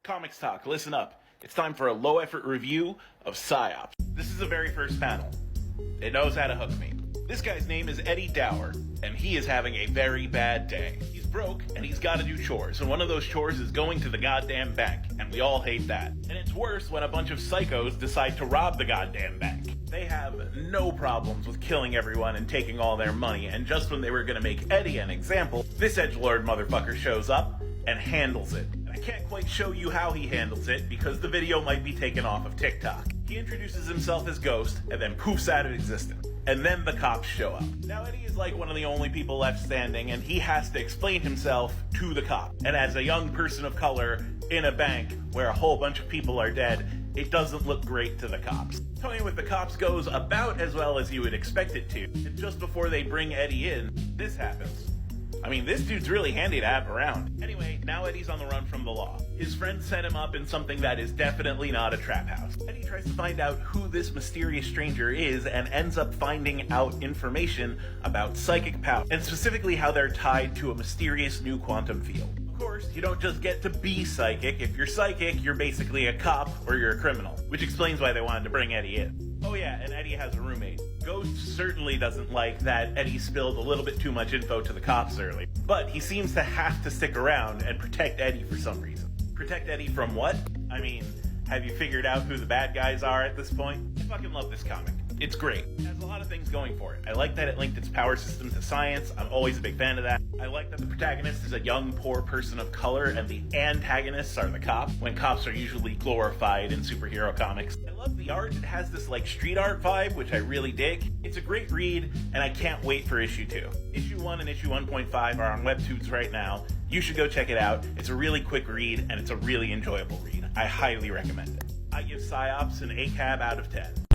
Comics Talk, listen up. It's time for a low-effort review of psyops. This is the very first panel. It knows how to hook me. This guy's name is Eddie Dower, and he is having a very bad day. He's broke, and he's got to do chores, and one of those chores is going to the goddamn bank, and we all hate that. And it's worse when a bunch of psychos decide to rob the goddamn bank. They have no problems with killing everyone and taking all their money, and just when they were gonna make Eddie an example, this edgelord motherfucker shows up and handles it. And I can't quite show you how he handles it because the video might be taken off of TikTok. He introduces himself as Ghost and then poofs out of existence. And then the cops show up. Now Eddie is like one of the only people left standing, and he has to explain himself to the cop. And as a young person of color in a bank where a whole bunch of people are dead, it doesn't look great to the cops. Toying with the cops goes about as well as you would expect it to. And just before they bring Eddie in, this happens. I mean, this dude's really handy to have around. Anyway, now Eddie's on the run from the law. His friends set him up in something that is definitely not a trap house. Eddie tries to find out who this mysterious stranger is and ends up finding out information about psychic power, and specifically how they're tied to a mysterious new quantum field. Of course, you don't just get to be psychic. If you're psychic, you're basically a cop or you're a criminal, which explains why they wanted to bring Eddie in. Oh yeah, and Eddie has a roommate. Ghost certainly doesn't like that Eddie spilled a little bit too much info to the cops early, but he seems to have to stick around and protect Eddie for some reason. Protect Eddie from what? I mean, have you figured out who the bad guys are at this point? I fucking love this comic. It's great. It has a lot of things going for it. I like that it linked its power system to science. I'm always a big fan of that. I like that the protagonist is a young, poor person of color, and the antagonists are the cops, when cops are usually glorified in superhero comics. I love the art. It has this, like, street art vibe, which I really dig. It's a great read, and I can't wait for issue 2. Issue 1 and issue 1.5 are on Webtoons right now. You should go check it out. It's a really quick read, and it's a really enjoyable read. I highly recommend it. I give psyops an 8 cab out of 10.